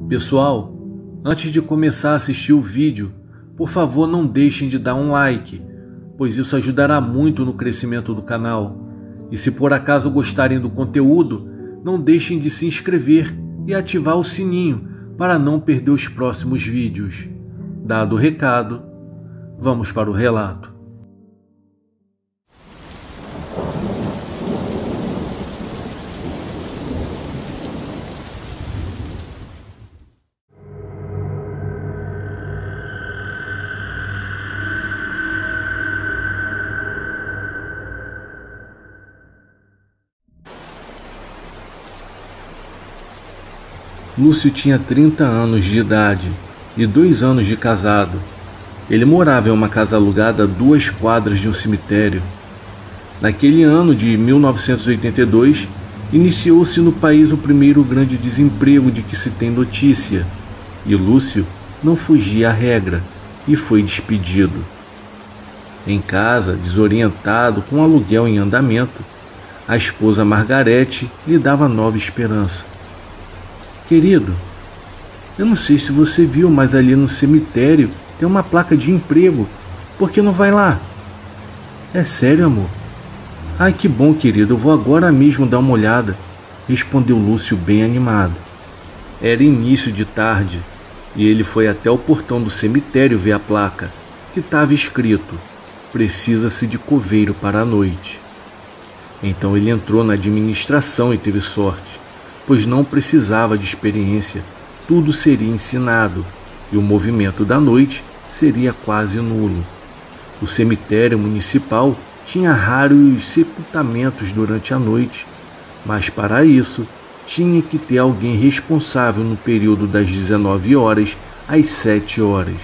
Pessoal, antes de começar a assistir o vídeo, por favor não deixem de dar um like, pois isso ajudará muito no crescimento do canal. E se por acaso gostarem do conteúdo, não deixem de se inscrever e ativar o sininho para não perder os próximos vídeos. Dado o recado, vamos para o relato. Lúcio tinha 30 anos de idade e 2 anos de casado. Ele morava em uma casa alugada a 2 quadras de um cemitério. Naquele ano de 1982, iniciou-se no país o primeiro grande desemprego de que se tem notícia, e Lúcio não fugia à regra e foi despedido. Em casa, desorientado, com aluguel em andamento, a esposa Margarete lhe dava nova esperança. Querido, eu não sei se você viu, mas ali no cemitério tem uma placa de emprego. Por que não vai lá? É sério, amor? Ai, que bom, querido, eu vou agora mesmo dar uma olhada, respondeu Lúcio bem animado. Era início de tarde e ele foi até o portão do cemitério ver a placa, que estava escrito: precisa-se de coveiro para a noite. Então ele entrou na administração e teve sorte, pois não precisava de experiência, tudo seria ensinado e o movimento da noite seria quase nulo. O cemitério municipal tinha raros sepultamentos durante a noite, mas para isso tinha que ter alguém responsável no período das 19 horas às 7 horas.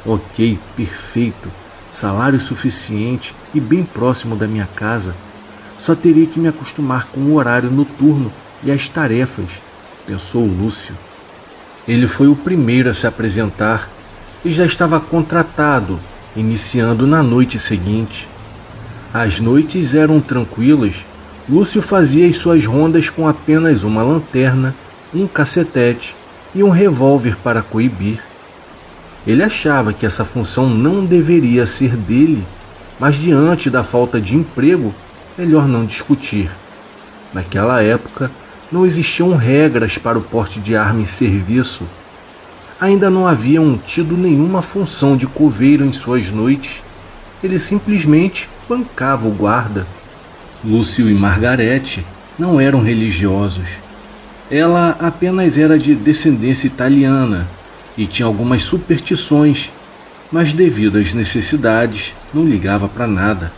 Ok, perfeito, salário suficiente e bem próximo da minha casa. Só teria que me acostumar com o horário noturno e as tarefas, pensou Lúcio. Ele foi o primeiro a se apresentar e já estava contratado, iniciando na noite seguinte. As noites eram tranquilas. Lúcio fazia as suas rondas com apenas uma lanterna, um cacetete e um revólver para coibir. Ele achava que essa função não deveria ser dele, mas diante da falta de emprego, melhor não discutir. Naquela época, não existiam regras para o porte de arma em serviço. Ainda não haviam tido nenhuma função de coveiro em suas noites. Ele simplesmente bancava o guarda. Lúcio e Margarete não eram religiosos. Ela apenas era de descendência italiana e tinha algumas superstições, mas devido às necessidades não ligava para nada.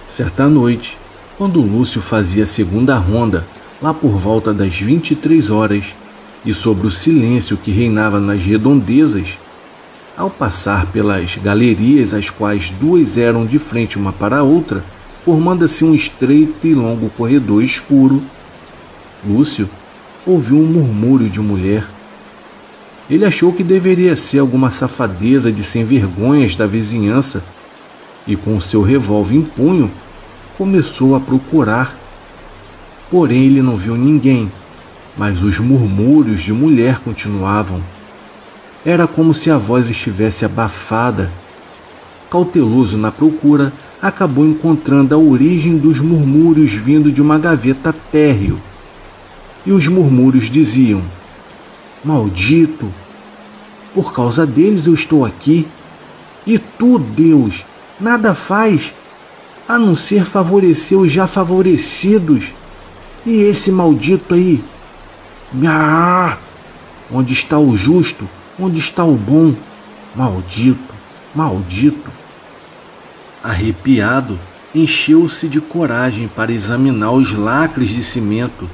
Certa noite, quando Lúcio fazia a segunda ronda, lá por volta das 23 horas, e sobre o silêncio que reinava nas redondezas, ao passar pelas galerias, as quais duas eram de frente uma para a outra, formando assim um estreito e longo corredor escuro, Lúcio ouviu um murmúrio de mulher. Ele achou que deveria ser alguma safadeza de sem-vergonhas da vizinhança e, com seu revólver em punho, começou a procurar. Porém, ele não viu ninguém, mas os murmúrios de mulher continuavam. Era como se a voz estivesse abafada. Cauteloso na procura, acabou encontrando a origem dos murmúrios vindo de uma gaveta térreo. E os murmúrios diziam: maldito! Por causa deles eu estou aqui. E tu, Deus, nada faz a não ser favorecer os já favorecidos. E esse maldito aí? Onde está o justo? Onde está o bom? Maldito, maldito. Arrepiado, encheu-se de coragem para examinar os lacres de cimento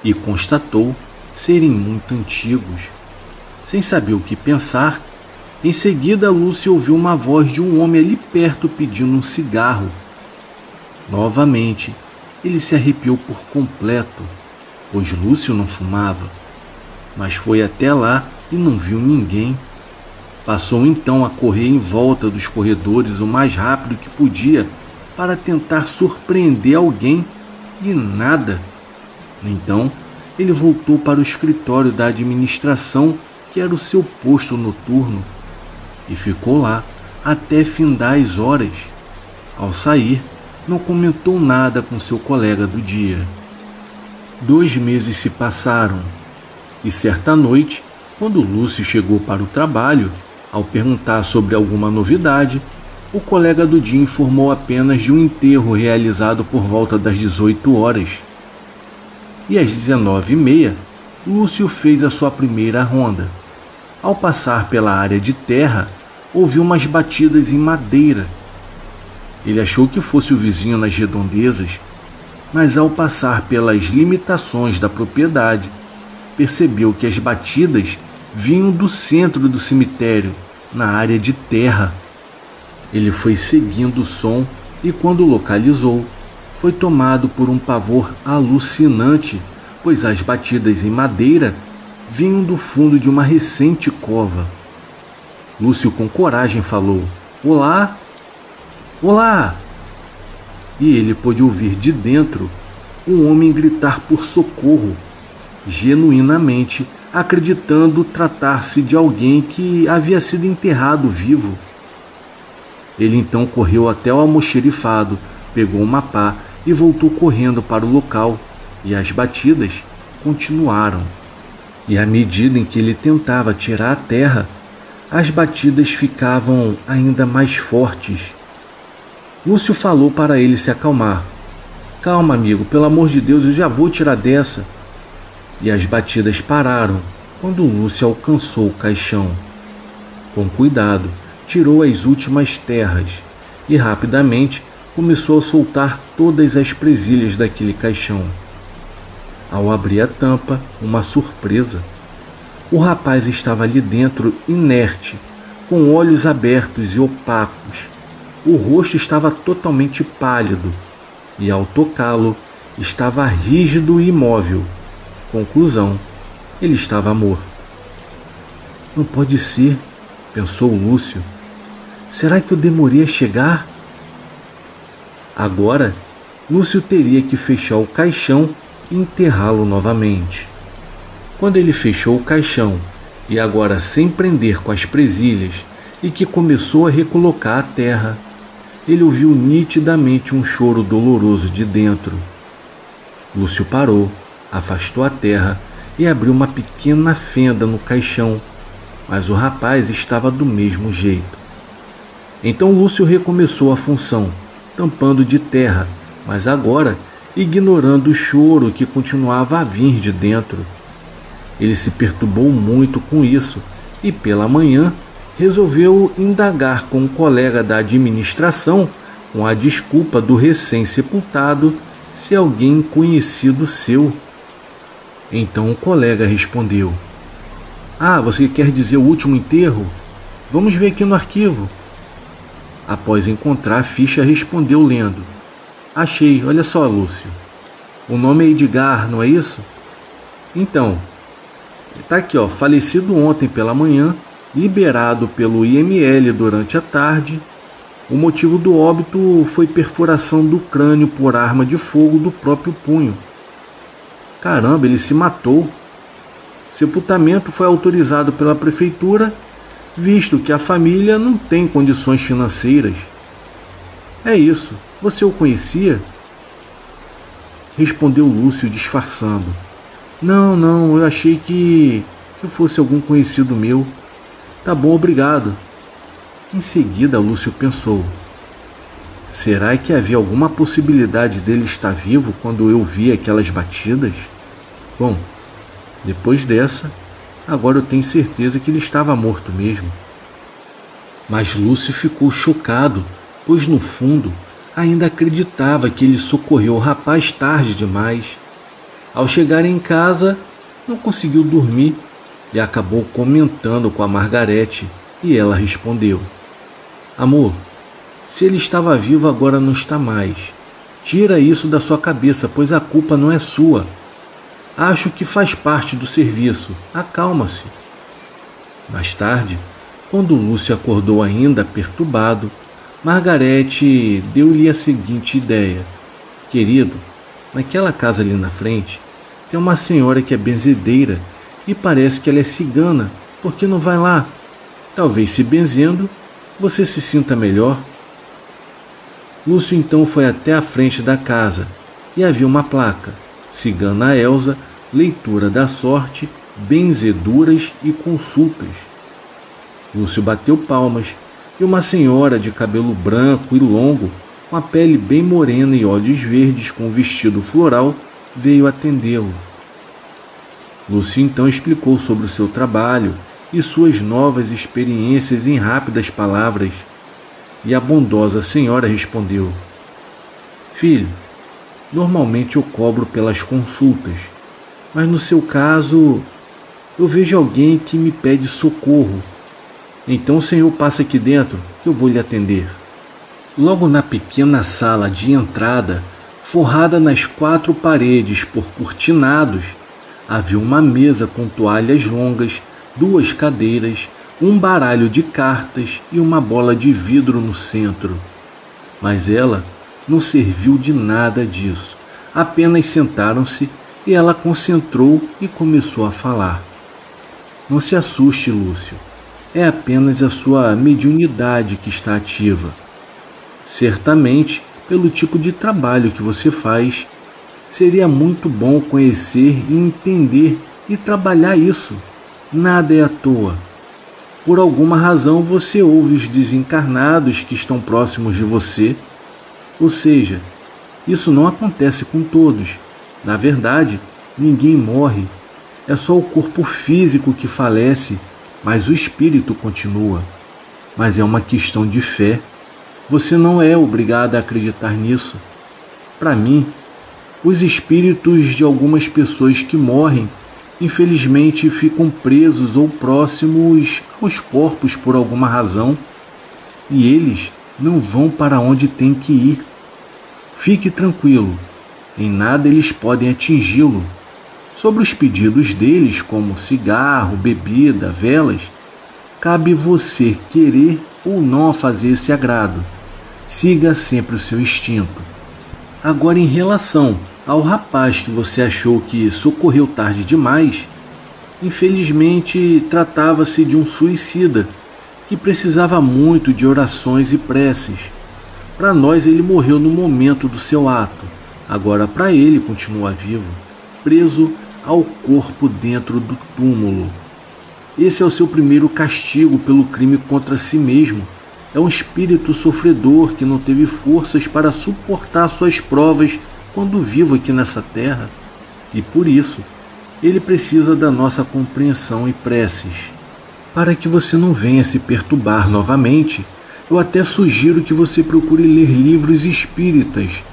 e constatou serem muito antigos. Sem saber o que pensar, em seguida Lúcio ouviu uma voz de um homem ali perto pedindo um cigarro. Novamente, ele se arrepiou por completo, pois Lúcio não fumava, mas foi até lá e não viu ninguém. Passou então a correr em volta dos corredores o mais rápido que podia para tentar surpreender alguém e nada. Então, ele voltou para o escritório da administração, que era o seu posto noturno, e ficou lá até findar as horas. Ao sair, não comentou nada com seu colega do dia. 2 meses se passaram, e certa noite, quando Lúcio chegou para o trabalho, ao perguntar sobre alguma novidade, o colega do dia informou apenas de um enterro realizado por volta das 18 horas. E às 19h30, Lúcio fez a sua primeira ronda. Ao passar pela área de terra, ouviu umas batidas em madeira. Ele achou que fosse o vizinho nas redondezas, mas ao passar pelas limitações da propriedade, percebeu que as batidas vinham do centro do cemitério, na área de terra. Ele foi seguindo o som e, quando localizou, foi tomado por um pavor alucinante, pois as batidas em madeira vinham do fundo de uma recente cova. Lúcio, com coragem, falou: "Olá! Olá!" E ele pôde ouvir de dentro um homem gritar por socorro, genuinamente acreditando tratar-se de alguém que havia sido enterrado vivo. Ele então correu até o almoxerifado, pegou uma pá e voltou correndo para o local, e as batidas continuaram. E à medida em que ele tentava tirar a terra, as batidas ficavam ainda mais fortes. Lúcio falou para ele se acalmar. "Calma, amigo, pelo amor de Deus, eu já vou tirar dessa." E as batidas pararam quando Lúcio alcançou o caixão. Com cuidado, tirou as últimas terras e rapidamente começou a soltar todas as presilhas daquele caixão. Ao abrir a tampa, uma surpresa. O rapaz estava ali dentro, inerte, com olhos abertos e opacos. O rosto estava totalmente pálido e, ao tocá-lo, estava rígido e imóvel. Conclusão: ele estava morto. "Não pode ser", pensou Lúcio. "Será que eu demorei a chegar?" Agora, Lúcio teria que fechar o caixão e enterrá-lo novamente. Quando ele fechou o caixão, e agora sem prender com as presilhas, e que começou a recolocar a terra, ele ouviu nitidamente um choro doloroso de dentro. Lúcio parou, afastou a terra e abriu uma pequena fenda no caixão, mas o rapaz estava do mesmo jeito. Então Lúcio recomeçou a função, tampando de terra, mas agora ignorando o choro que continuava a vir de dentro. Ele se perturbou muito com isso e, pela manhã, resolveu indagar com um colega da administração, com a desculpa do recém-sepultado, se alguém conhecido seu. Então o colega respondeu: "Ah, você quer dizer o último enterro? Vamos ver aqui no arquivo." Após encontrar a ficha, respondeu lendo: "Achei, olha só, Lúcio. O nome é Edgar, não é isso? Então, está aqui, ó, falecido ontem pela manhã, liberado pelo IML durante a tarde. O motivo do óbito foi perfuração do crânio por arma de fogo do próprio punho." Caramba, ele se matou. Sepultamento foi autorizado pela prefeitura, visto que a família não tem condições financeiras. "É isso, você o conhecia?" Respondeu Lúcio disfarçando. Não, eu achei que fosse algum conhecido meu. Tá bom, obrigado." Em seguida, Lúcio pensou: será que havia alguma possibilidade dele estar vivo quando eu vi aquelas batidas? Bom, depois dessa, agora eu tenho certeza que ele estava morto mesmo. Mas Lúcio ficou chocado, pois no fundo ainda acreditava que ele socorreu o rapaz tarde demais. Ao chegar em casa, não conseguiu dormir e acabou comentando com a Margarete, e ela respondeu: "Amor, se ele estava vivo, agora não está mais. Tira isso da sua cabeça, pois a culpa não é sua. Acho que faz parte do serviço. Acalma-se." Mais tarde, quando Lúcio acordou ainda perturbado, Margarete deu-lhe a seguinte ideia: "Querido, naquela casa ali na frente, tem uma senhora que é benzedeira e parece que ela é cigana. Por que não vai lá? Talvez se benzendo, você se sinta melhor. Lúcio então foi até a frente da casa e havia uma placa: Cigana Elza, leitura da sorte, benzeduras e consultas. Lúcio bateu palmas e uma senhora de cabelo branco e longo, com a pele bem morena e olhos verdes com um vestido floral, veio atendê-lo. Lúcio então explicou sobre o seu trabalho e suas novas experiências em rápidas palavras, e a bondosa senhora respondeu: Filho, normalmente eu cobro pelas consultas, mas no seu caso eu vejo alguém que me pede socorro. Então o senhor passa aqui dentro que eu vou lhe atender. Logo na pequena sala de entrada, forrada nas 4 paredes por cortinados, havia uma mesa com toalhas longas, 2 cadeiras, um baralho de cartas e uma bola de vidro no centro. Mas ela não serviu de nada disso. Apenas sentaram-se e ela concentrou e começou a falar. Não se assuste, Lúcio. É apenas a sua mediunidade que está ativa. Certamente, pelo tipo de trabalho que você faz, seria muito bom conhecer e entender e trabalhar isso. Nada é à toa. Por alguma razão você ouve os desencarnados que estão próximos de você. Ou seja, isso não acontece com todos. Na verdade, ninguém morre. É só o corpo físico que falece, mas o espírito continua. Mas é uma questão de fé. Você não é obrigado a acreditar nisso. Para mim, os espíritos de algumas pessoas que morrem, infelizmente, ficam presos ou próximos aos corpos por alguma razão, e eles não vão para onde têm que ir. Fique tranquilo, em nada eles podem atingi-lo. Sobre os pedidos deles, como cigarro, bebida, velas, cabe você querer ou não fazer esse agrado. Siga sempre o seu instinto. Agora, em relação ao rapaz que você achou que socorreu tarde demais, infelizmente tratava-se de um suicida que precisava muito de orações e preces. Para nós ele morreu no momento do seu ato. Agora para ele continua vivo, preso ao corpo dentro do túmulo. Esse é o seu primeiro castigo pelo crime contra si mesmo. É um espírito sofredor que não teve forças para suportar suas provas quando vivo aqui nessa terra. E por isso, ele precisa da nossa compreensão e preces. Para que você não venha se perturbar novamente, eu até sugiro que você procure ler livros espíritas,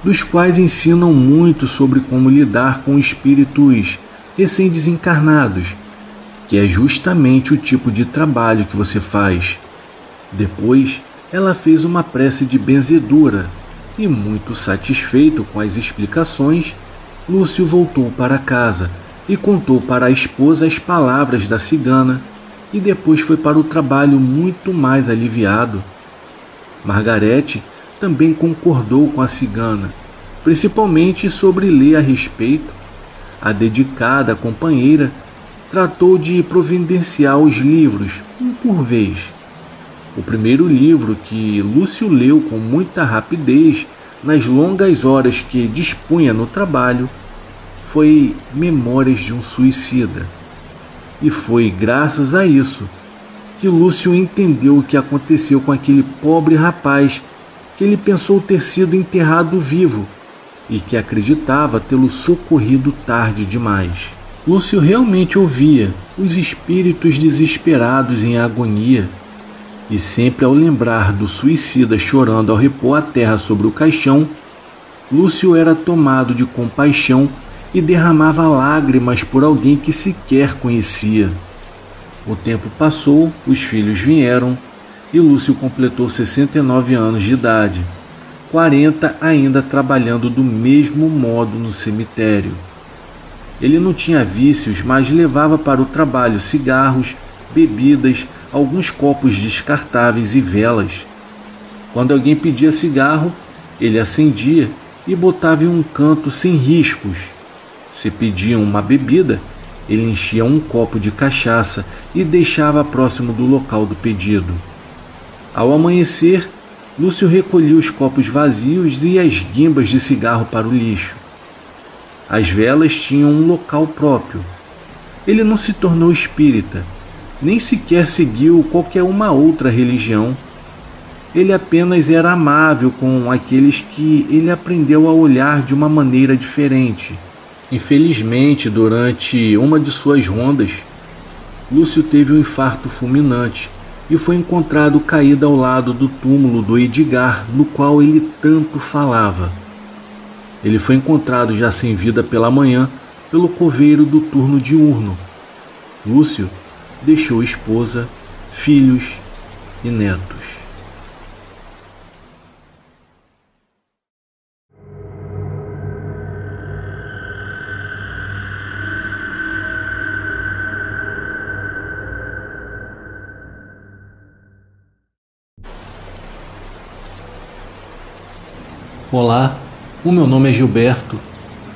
dos quais ensinam muito sobre como lidar com espíritos recém-desencarnados, que é justamente o tipo de trabalho que você faz. Depois, ela fez uma prece de benzedura e, muito satisfeito com as explicações, Lúcio voltou para casa e contou para a esposa as palavras da cigana e depois foi para o trabalho muito mais aliviado. Margarete também concordou com a cigana, principalmente sobre ler a respeito. A dedicada companheira tratou de providenciar os livros, um por vez. O primeiro livro que Lúcio leu com muita rapidez nas longas horas que dispunha no trabalho foi Memórias de um Suicida. E foi graças a isso que Lúcio entendeu o que aconteceu com aquele pobre rapaz que ele pensou ter sido enterrado vivo e que acreditava tê-lo socorrido tarde demais. Lúcio realmente ouvia os espíritos desesperados em agonia, e sempre ao lembrar do suicida chorando ao repor a terra sobre o caixão, Lúcio era tomado de compaixão e derramava lágrimas por alguém que sequer conhecia. O tempo passou, os filhos vieram e Lúcio completou 69 anos de idade, 40 ainda trabalhando do mesmo modo no cemitério. Ele não tinha vícios, mas levava para o trabalho cigarros, bebidas, alguns copos descartáveis e velas. Quando alguém pedia cigarro, ele acendia e botava em um canto sem riscos. Se pediam uma bebida, ele enchia um copo de cachaça e deixava próximo do local do pedido. Ao amanhecer, Lúcio recolhia os copos vazios e as guimbas de cigarro para o lixo. As velas tinham um local próprio. Ele não se tornou espírita, nem sequer seguiu qualquer uma outra religião. Ele apenas era amável com aqueles que ele aprendeu a olhar de uma maneira diferente. Infelizmente, durante uma de suas rondas, Lúcio teve um infarto fulminante e foi encontrado caído ao lado do túmulo do Edgar, no qual ele tanto falava. Ele foi encontrado já sem vida pela manhã pelo coveiro do turno diurno. Lúcio deixou esposa, filhos e netos. Olá, o meu nome é Gilberto.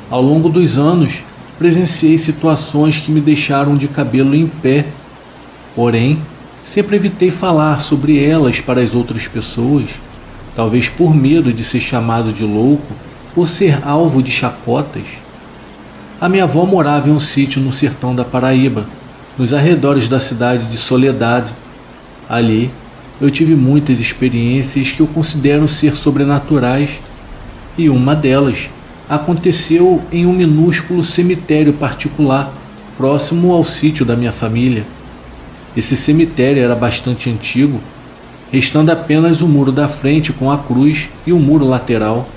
Ao longo dos anos, presenciei situações que me deixaram de cabelo em pé. Porém, sempre evitei falar sobre elas para as outras pessoas, talvez por medo de ser chamado de louco ou ser alvo de chacotas. A minha avó morava em um sítio no sertão da Paraíba, nos arredores da cidade de Soledade. Ali, eu tive muitas experiências que eu considero ser sobrenaturais, e uma delas aconteceu em um minúsculo cemitério particular, próximo ao sítio da minha família. Esse cemitério era bastante antigo, restando apenas o muro da frente com a cruz e o muro lateral.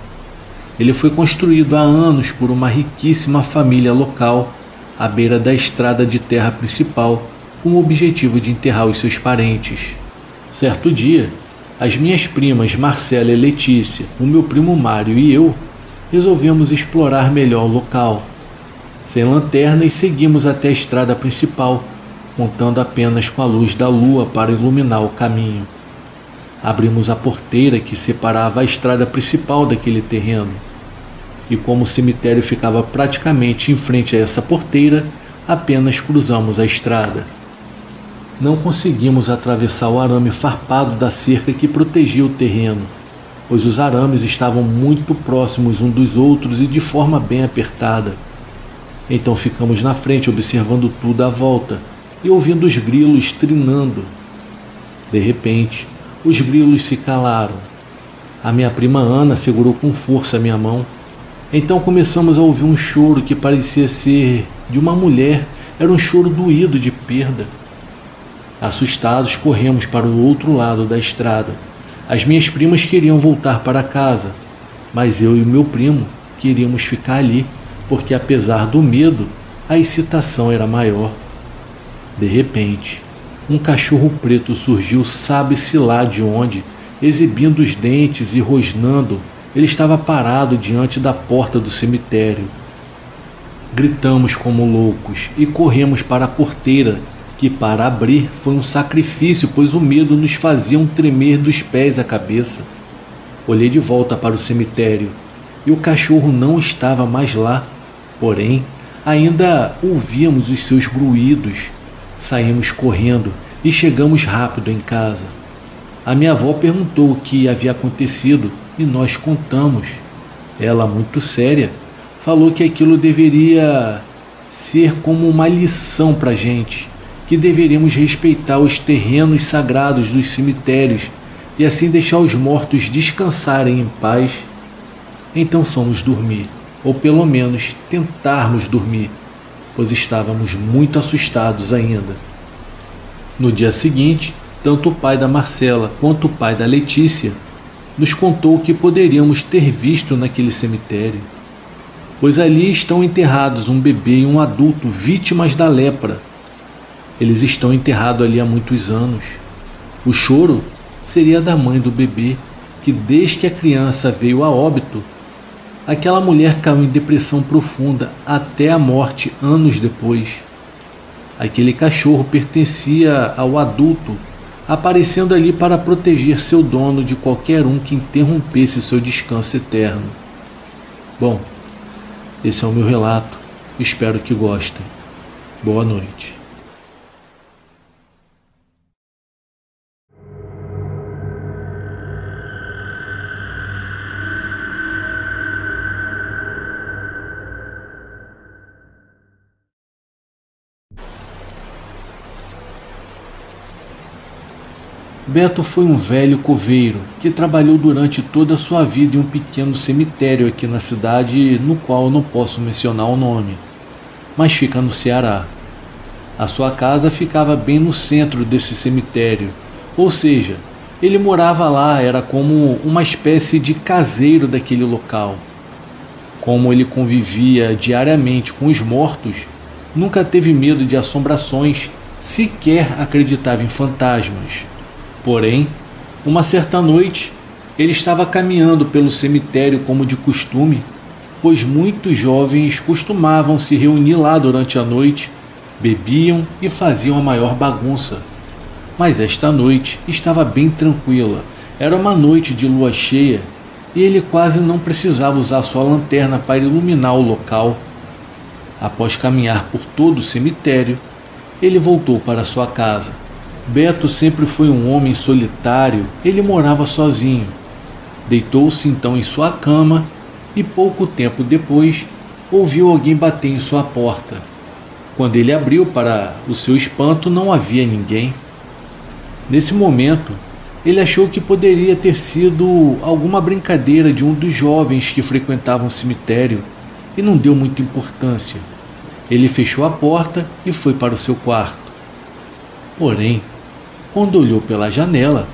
Ele foi construído há anos por uma riquíssima família local, à beira da estrada de terra principal, com o objetivo de enterrar os seus parentes. Certo dia, as minhas primas Marcela e Letícia, o meu primo Mário e eu resolvemos explorar melhor o local. Sem lanternas, seguimos até a estrada principal, contando apenas com a luz da lua para iluminar o caminho. Abrimos a porteira que separava a estrada principal daquele terreno. E como o cemitério ficava praticamente em frente a essa porteira, apenas cruzamos a estrada. Não conseguimos atravessar o arame farpado da cerca que protegia o terreno, pois os arames estavam muito próximos uns dos outros e de forma bem apertada. Então ficamos na frente observando tudo à volta e ouvindo os grilos trinando. De repente, os grilos se calaram. A minha prima Ana segurou com força a minha mão. Então começamos a ouvir um choro que parecia ser de uma mulher. Era um choro doído de perda. Assustados, corremos para o outro lado da estrada. As minhas primas queriam voltar para casa, mas eu e meu primo queríamos ficar ali, porque apesar do medo, a excitação era maior. De repente, um cachorro preto surgiu, sabe-se lá de onde, exibindo os dentes e rosnando. Ele estava parado diante da porta do cemitério. Gritamos como loucos e corremos para a porteira, que para abrir foi um sacrifício, pois o medo nos fazia tremer dos pés à cabeça. Olhei de volta para o cemitério e o cachorro não estava mais lá, porém ainda ouvíamos os seus gruídos. Saímos correndo e chegamos rápido em casa. A minha avó perguntou o que havia acontecido e nós contamos. Ela, muito séria, falou que aquilo deveria ser como uma lição para a gente, que deveríamos respeitar os terrenos sagrados dos cemitérios e assim deixar os mortos descansarem em paz. Então fomos dormir, ou pelo menos tentarmos dormir, pois estávamos muito assustados ainda. No dia seguinte, tanto o pai da Marcela quanto o pai da Letícia nos contou o que poderíamos ter visto naquele cemitério, pois ali estão enterrados um bebê e um adulto vítimas da lepra. Eles estão enterrados ali há muitos anos. O choro seria da mãe do bebê, que desde que a criança veio a óbito, aquela mulher caiu em depressão profunda até a morte anos depois. Aquele cachorro pertencia ao adulto, aparecendo ali para proteger seu dono de qualquer um que interrompesse o seu descanso eterno. Bom, esse é o meu relato. Espero que gostem. Boa noite. Beto foi um velho coveiro que trabalhou durante toda a sua vida em um pequeno cemitério aqui na cidade, no qual não posso mencionar o nome, mas fica no Ceará. A sua casa ficava bem no centro desse cemitério, ou seja, ele morava lá, era como uma espécie de caseiro daquele local. Como ele convivia diariamente com os mortos, nunca teve medo de assombrações, sequer acreditava em fantasmas. Porém, uma certa noite, ele estava caminhando pelo cemitério como de costume, pois muitos jovens costumavam se reunir lá durante a noite, bebiam e faziam a maior bagunça. Mas esta noite estava bem tranquila, era uma noite de lua cheia e ele quase não precisava usar sua lanterna para iluminar o local. Após caminhar por todo o cemitério, ele voltou para sua casa. Beto sempre foi um homem solitário, ele morava sozinho. Deitou-se então em sua cama e pouco tempo depois ouviu alguém bater em sua porta. Quando ele abriu, para o seu espanto, não havia ninguém. Nesse momento, ele achou que poderia ter sido alguma brincadeira de um dos jovens que frequentavam o cemitério e não deu muita importância. Ele fechou a porta e foi para o seu quarto. Porém, quando olhou pela janela,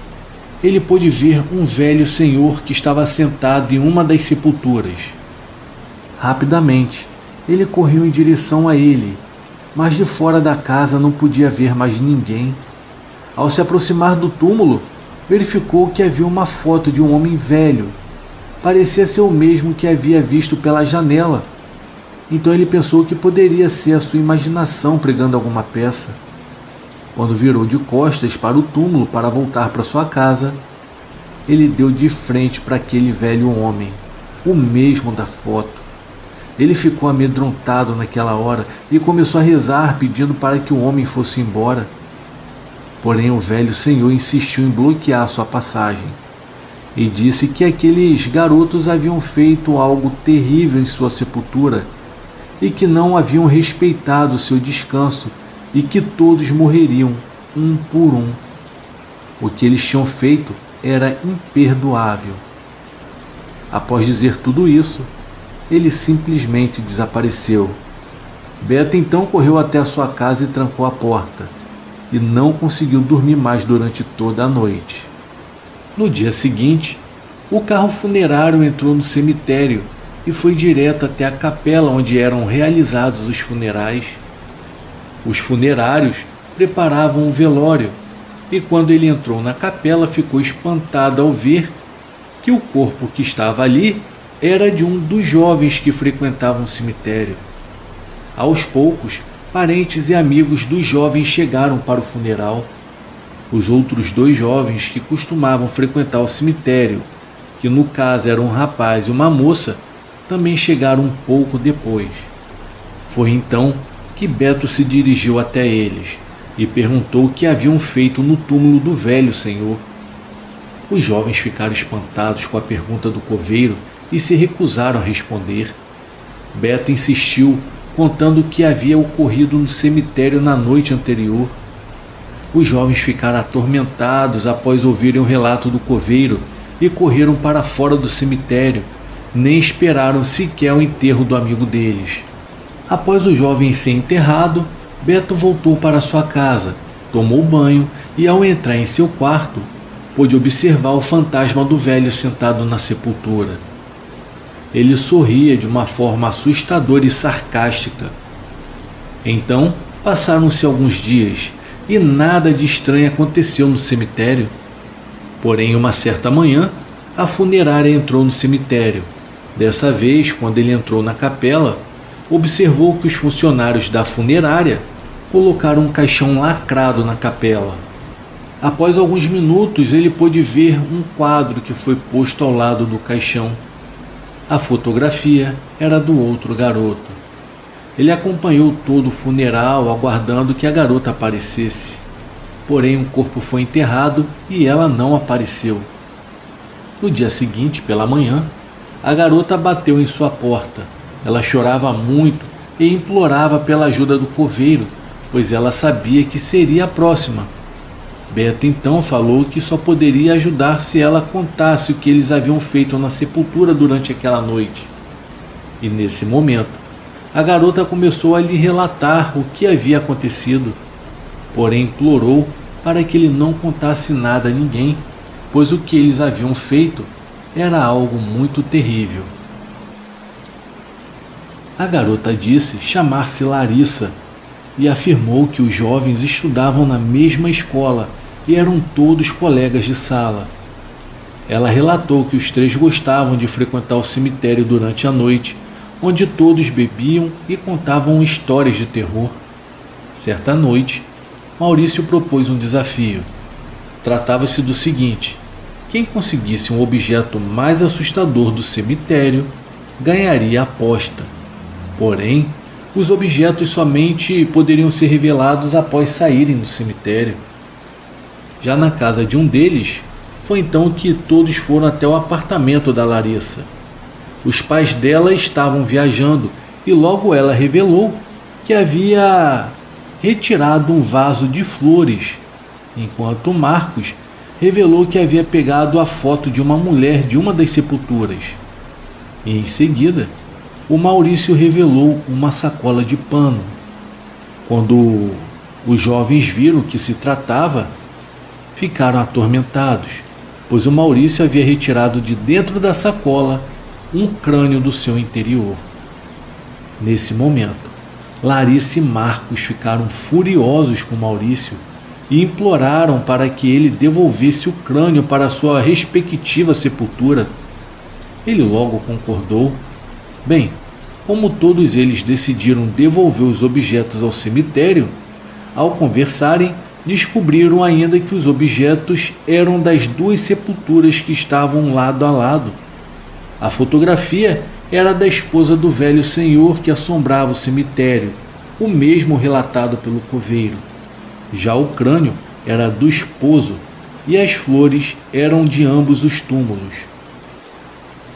ele pôde ver um velho senhor que estava sentado em uma das sepulturas. Rapidamente, ele correu em direção a ele, mas de fora da casa não podia ver mais ninguém. Ao se aproximar do túmulo, verificou que havia uma foto de um homem velho. Parecia ser o mesmo que havia visto pela janela. Então ele pensou que poderia ser a sua imaginação pregando alguma peça. Quando virou de costas para o túmulo para voltar para sua casa, ele deu de frente para aquele velho homem, o mesmo da foto. Ele ficou amedrontado naquela hora e começou a rezar pedindo para que o homem fosse embora. Porém o velho senhor insistiu em bloquear sua passagem e disse que aqueles garotos haviam feito algo terrível em sua sepultura e que não haviam respeitado seu descanso e que todos morreriam, um por um. O que eles tinham feito era imperdoável. Após dizer tudo isso, ele simplesmente desapareceu. Beto então correu até a sua casa e trancou a porta, e não conseguiu dormir mais durante toda a noite. No dia seguinte, o carro funerário entrou no cemitério e foi direto até a capela onde eram realizados os funerais. Os funerários preparavam um velório e quando ele entrou na capela ficou espantado ao ver que o corpo que estava ali era de um dos jovens que frequentavam o cemitério. Aos poucos, parentes e amigos dos jovens chegaram para o funeral. Os outros dois jovens que costumavam frequentar o cemitério, que no caso eram um rapaz e uma moça, também chegaram um pouco depois. Foi então que Beto se dirigiu até eles e perguntou o que haviam feito no túmulo do velho senhor. Os jovens ficaram espantados com a pergunta do coveiro e se recusaram a responder. Beto insistiu, contando o que havia ocorrido no cemitério na noite anterior. Os jovens ficaram atormentados após ouvirem o relato do coveiro e correram para fora do cemitério, nem esperaram sequer o enterro do amigo deles. Após o jovem ser enterrado, Beto voltou para sua casa, tomou banho e, ao entrar em seu quarto, pôde observar o fantasma do velho sentado na sepultura. Ele sorria de uma forma assustadora e sarcástica. Então, passaram-se alguns dias e nada de estranho aconteceu no cemitério. Porém, uma certa manhã, a funerária entrou no cemitério. Dessa vez, quando ele entrou na capela, observou que os funcionários da funerária colocaram um caixão lacrado na capela. Após alguns minutos, ele pôde ver um quadro que foi posto ao lado do caixão. A fotografia era do outro garoto. Ele acompanhou todo o funeral, aguardando que a garota aparecesse. Porém, o corpo foi enterrado e ela não apareceu. No dia seguinte, pela manhã, a garota bateu em sua porta. Ela chorava muito e implorava pela ajuda do coveiro, pois ela sabia que seria a próxima. Beta então falou que só poderia ajudar se ela contasse o que eles haviam feito na sepultura durante aquela noite. E nesse momento, a garota começou a lhe relatar o que havia acontecido, porém implorou para que ele não contasse nada a ninguém, pois o que eles haviam feito era algo muito terrível. A garota disse chamar-se Larissa e afirmou que os jovens estudavam na mesma escola e eram todos colegas de sala. Ela relatou que os três gostavam de frequentar o cemitério durante a noite, onde todos bebiam e contavam histórias de terror. Certa noite, Maurício propôs um desafio. Tratava-se do seguinte: quem conseguisse um objeto mais assustador do cemitério ganharia a aposta. Porém, os objetos somente poderiam ser revelados após saírem do cemitério. Já na casa de um deles, foi então que todos foram até o apartamento da Larissa. Os pais dela estavam viajando e logo ela revelou que havia retirado um vaso de flores, enquanto Marcos revelou que havia pegado a foto de uma mulher de uma das sepulturas. E em seguida, o Maurício revelou uma sacola de pano. Quando os jovens viram o que se tratava, ficaram atormentados, pois o Maurício havia retirado de dentro da sacola um crânio do seu interior. Nesse momento, Larissa e Marcos ficaram furiosos com Maurício e imploraram para que ele devolvesse o crânio para sua respectiva sepultura. Ele logo concordou. Bem, como todos eles decidiram devolver os objetos ao cemitério, ao conversarem, descobriram ainda que os objetos eram das duas sepulturas que estavam lado a lado. A fotografia era da esposa do velho senhor que assombrava o cemitério, o mesmo relatado pelo coveiro. Já o crânio era do esposo e as flores eram de ambos os túmulos.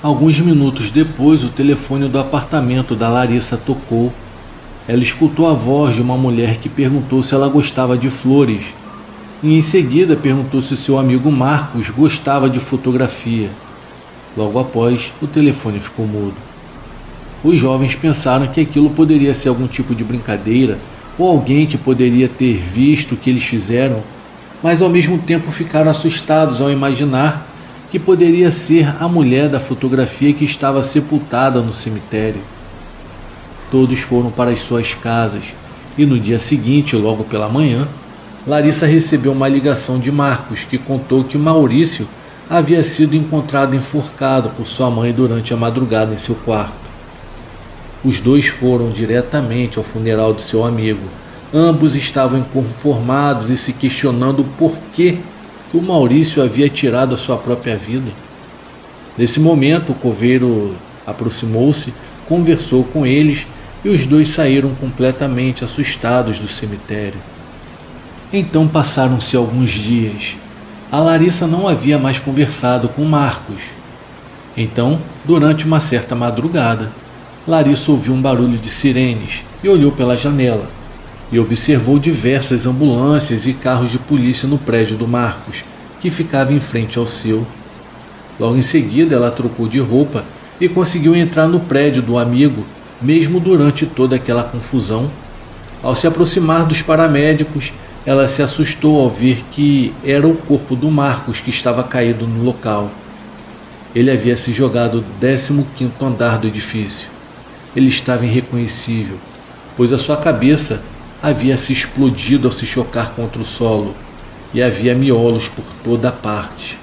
Alguns minutos depois, o telefone do apartamento da Larissa tocou. Ela escutou a voz de uma mulher que perguntou se ela gostava de flores, e em seguida perguntou se seu amigo Marcos gostava de fotografia. Logo após, o telefone ficou mudo. Os jovens pensaram que aquilo poderia ser algum tipo de brincadeira ou alguém que poderia ter visto o que eles fizeram, mas ao mesmo tempo ficaram assustados ao imaginar que poderia ser a mulher da fotografia que estava sepultada no cemitério. Todos foram para as suas casas e no dia seguinte, logo pela manhã, Larissa recebeu uma ligação de Marcos que contou que Maurício havia sido encontrado enforcado por sua mãe durante a madrugada em seu quarto. Os dois foram diretamente ao funeral de seu amigo. Ambos estavam inconformados e se questionando o porquê que o Maurício havia tirado a sua própria vida. Nesse momento, o coveiro aproximou-se, conversou com eles e os dois saíram completamente assustados do cemitério. Então passaram-se alguns dias. A Larissa não havia mais conversado com Marcos. Então, durante uma certa madrugada, Larissa ouviu um barulho de sirenes e olhou pela janela e observou diversas ambulâncias e carros de polícia no prédio do Marcos, que ficava em frente ao seu. Logo em seguida, ela trocou de roupa e conseguiu entrar no prédio do amigo, mesmo durante toda aquela confusão. Ao se aproximar dos paramédicos, ela se assustou ao ver que era o corpo do Marcos que estava caído no local. Ele havia se jogado do 15º andar do edifício. Ele estava irreconhecível, pois a sua cabeça havia se explodido ao se chocar contra o solo e havia miolos por toda a parte.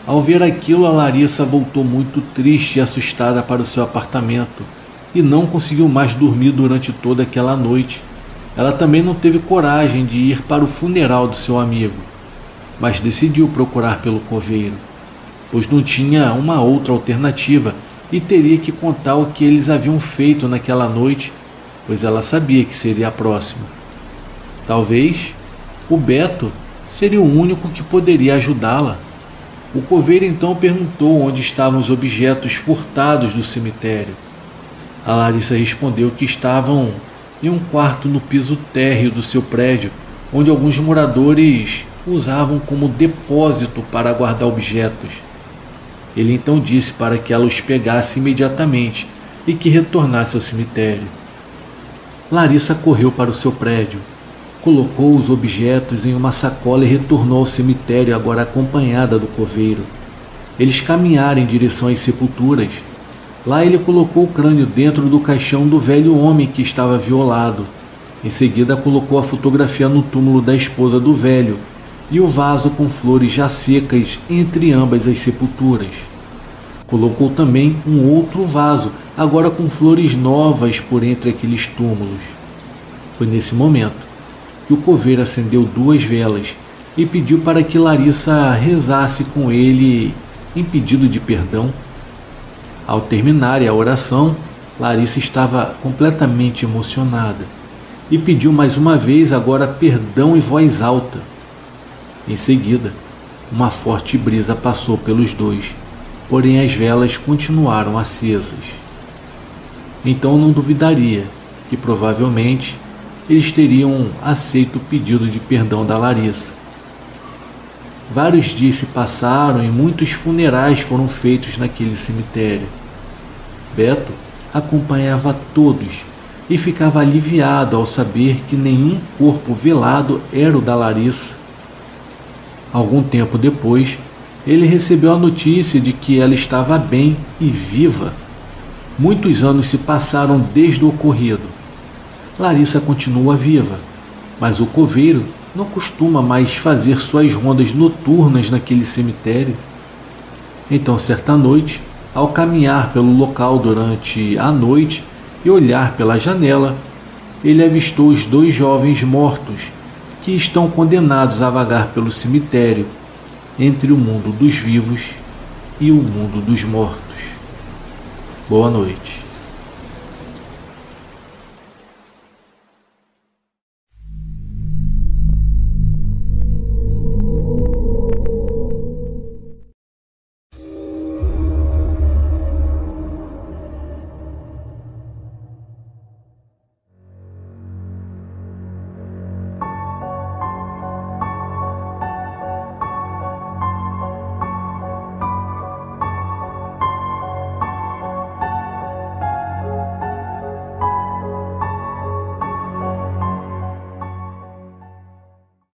Ao ver aquilo, a Larissa voltou muito triste e assustada para o seu apartamento e não conseguiu mais dormir durante toda aquela noite. Ela também não teve coragem de ir para o funeral do seu amigo, mas decidiu procurar pelo coveiro, pois não tinha uma outra alternativa e teria que contar o que eles haviam feito naquela noite, pois ela sabia que seria a próxima. Talvez o Beto seria o único que poderia ajudá-la. O coveiro então perguntou onde estavam os objetos furtados do cemitério. A Larissa respondeu que estavam em um quarto no piso térreo do seu prédio, onde alguns moradores usavam como depósito para guardar objetos. Ele então disse para que ela os pegasse imediatamente e que retornasse ao cemitério. Larissa correu para o seu prédio, colocou os objetos em uma sacola e retornou ao cemitério, agora acompanhada do coveiro. Eles caminharam em direção às sepulturas. Lá ele colocou o crânio dentro do caixão do velho homem que estava violado. Em seguida colocou a fotografia no túmulo da esposa do velho e o vaso com flores já secas entre ambas as sepulturas. Colocou também um outro vaso, agora com flores novas por entre aqueles túmulos. Foi nesse momento que o coveiro acendeu 2 velas e pediu para que Larissa rezasse com ele em pedido de perdão. Ao terminarem a oração, Larissa estava completamente emocionada e pediu mais uma vez agora perdão em voz alta. Em seguida, uma forte brisa passou pelos dois, porém as velas continuaram acesas. Então não duvidaria que provavelmente eles teriam aceito o pedido de perdão da Larissa. Vários dias se passaram e muitos funerais foram feitos naquele cemitério. Beto acompanhava todos e ficava aliviado ao saber que nenhum corpo velado era o da Larissa. Algum tempo depois, ele recebeu a notícia de que ela estava bem e viva. Muitos anos se passaram desde o ocorrido. Larissa continua viva, mas o coveiro não costuma mais fazer suas rondas noturnas naquele cemitério. Então, certa noite, ao caminhar pelo local durante a noite e olhar pela janela, ele avistou os 2 jovens mortos que estão condenados a vagar pelo cemitério entre o mundo dos vivos e o mundo dos mortos. Boa noite.